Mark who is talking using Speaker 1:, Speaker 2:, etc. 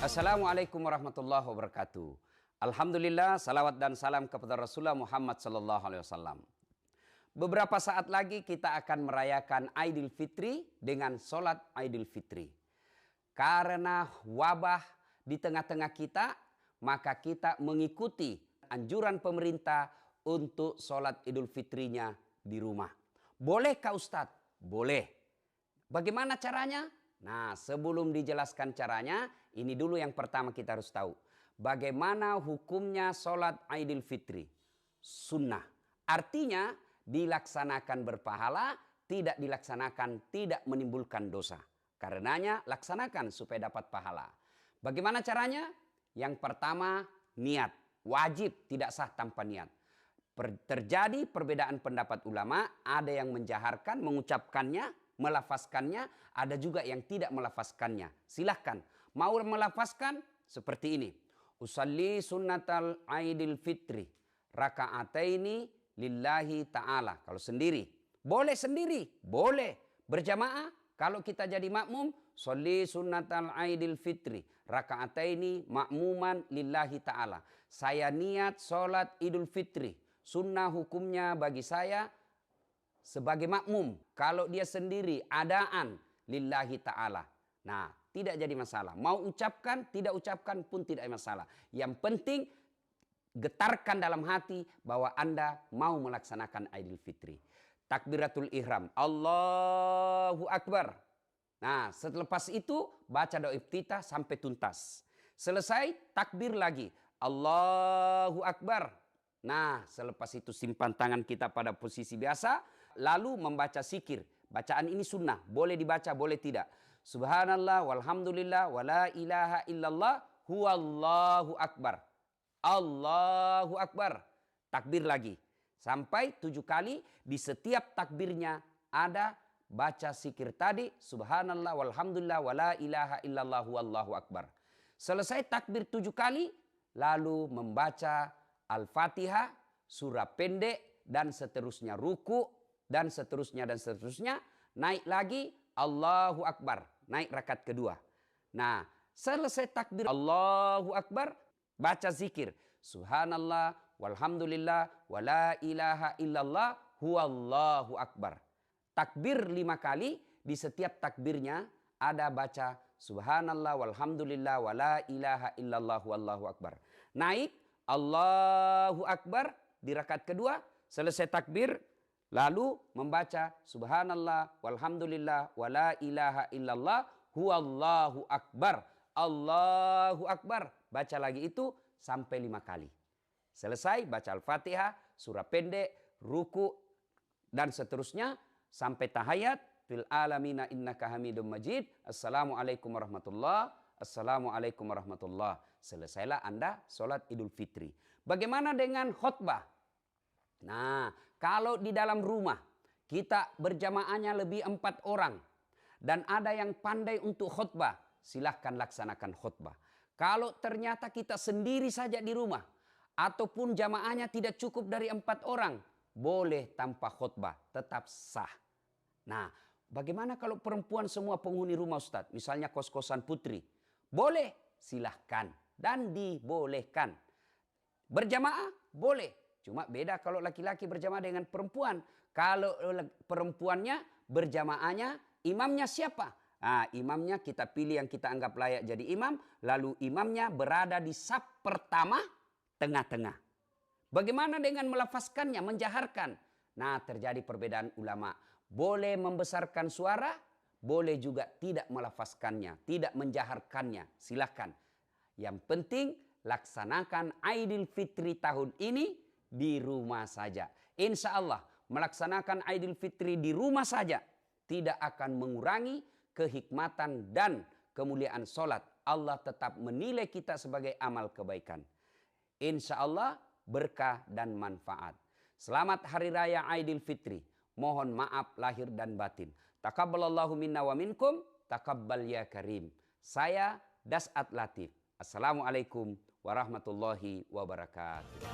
Speaker 1: Assalamualaikum warahmatullahi wabarakatuh. Alhamdulillah, salawat dan salam kepada Rasulullah Muhammad sallallahu alaihi wasallam. Beberapa saat lagi kita akan merayakan Idul Fitri dengan sholat Idul Fitri. Karena wabah di tengah-tengah kita, maka kita mengikuti anjuran pemerintah untuk sholat Idul Fitrinya di rumah. Bolehkah Ustadz? Boleh. Bagaimana caranya? Nah, sebelum dijelaskan caranya, ini dulu yang pertama kita harus tahu. Bagaimana hukumnya sholat Idul Fitri? Sunnah. Artinya dilaksanakan berpahala, tidak dilaksanakan tidak menimbulkan dosa. Karenanya laksanakan supaya dapat pahala. Bagaimana caranya? Yang pertama, niat. Wajib, tidak sah tanpa niat. Terjadi perbedaan pendapat ulama, ada yang menjaharkan, mengucapkannya, melafazkannya, ada juga yang tidak melafazkannya. Silahkan, mau melafazkan seperti ini. Usalli sunnatal Aidil Fitri raka'ataini lillahi ta'ala. Kalau sendiri, boleh sendiri, boleh. Berjamaah, kalau kita jadi makmum, sholli sunnatal Aidil Fitri raka'ataini makmuman lillahi ta'ala. Saya niat sholat Idul Fitri. Sunnah hukumnya bagi saya sebagai makmum. Kalau dia sendiri adaan lillahi ta'ala. Nah, tidak jadi masalah. Mau ucapkan, tidak ucapkan pun tidak masalah. Yang penting getarkan dalam hati bahwa Anda mau melaksanakan Idul Fitri. Takbiratul ihram. Allahu Akbar. Nah, selepas itu baca doa iftitah sampai tuntas. Selesai, takbir lagi. Allahu Akbar. Nah, selepas itu simpan tangan kita pada posisi biasa, lalu membaca zikir. Bacaan ini sunnah, boleh dibaca, boleh tidak. Subhanallah, walhamdulillah, wala ilaha illallah, huwallahu akbar. Allahu akbar. Takbir lagi. Sampai 7 kali, di setiap takbirnya ada baca zikir tadi. Subhanallah, walhamdulillah, wala ilaha illallah, huwallahu akbar. Selesai takbir 7 kali, lalu membaca Al-Fatihah, surah pendek, dan seterusnya, ruku, dan seterusnya, dan seterusnya. Naik lagi, Allahu Akbar, naik rakaat kedua. Nah, selesai takbir Allahu Akbar, baca zikir. Subhanallah, walhamdulillah, wala ilaha illallah, huwallahu akbar. Takbir 5 kali, di setiap takbirnya ada baca Subhanallah, walhamdulillah, wala ilaha illallah, huwallahu akbar. Naik, Allahu Akbar di rakaat kedua, selesai takbir, lalu membaca Subhanallah, walhamdulillah, wala ilaha illallah, huwallahu akbar. Allahu Akbar. Baca lagi itu sampai 5 kali. Selesai, baca Al-Fatihah, surah pendek, ruku, dan seterusnya, sampai tahiyat. Fil alamina innaka hamidum majid. Assalamualaikum warahmatullahi. Assalamualaikum warahmatullah. Selesailah Anda sholat Idul Fitri. Bagaimana dengan khutbah? Nah, kalau di dalam rumah kita berjamaahnya lebih 4 orang dan ada yang pandai untuk khutbah, silahkan laksanakan khutbah. Kalau ternyata kita sendiri saja di rumah ataupun jamaahnya tidak cukup dari 4 orang, boleh tanpa khutbah, tetap sah. Nah, bagaimana kalau perempuan semua penghuni rumah Ustaz? Misalnya kos-kosan putri. Boleh, silahkan dan dibolehkan. Berjamaah boleh. Cuma beda kalau laki-laki berjamaah dengan perempuan. Kalau perempuannya berjamaahnya, imamnya siapa? Nah, imamnya kita pilih yang kita anggap layak jadi imam. Lalu imamnya berada di saf pertama, tengah-tengah. Bagaimana dengan melafazkannya, menjaharkan? Nah, terjadi perbedaan ulama. Boleh membesarkan suara, boleh juga tidak melafazkannya, tidak menjaharkannya. Silahkan. Yang penting laksanakan Idul Fitri tahun ini di rumah saja. Insya Allah melaksanakan Idul Fitri di rumah saja tidak akan mengurangi kehikmatan dan kemuliaan sholat. Allah tetap menilai kita sebagai amal kebaikan. Insya Allah berkah dan manfaat. Selamat Hari Raya Idul Fitri. Mohon maaf lahir dan batin. Taqabbalallahu minna wa minkum. Taqabbal ya karim. Saya Das'at Latif. Assalamualaikum warahmatullahi wabarakatuh.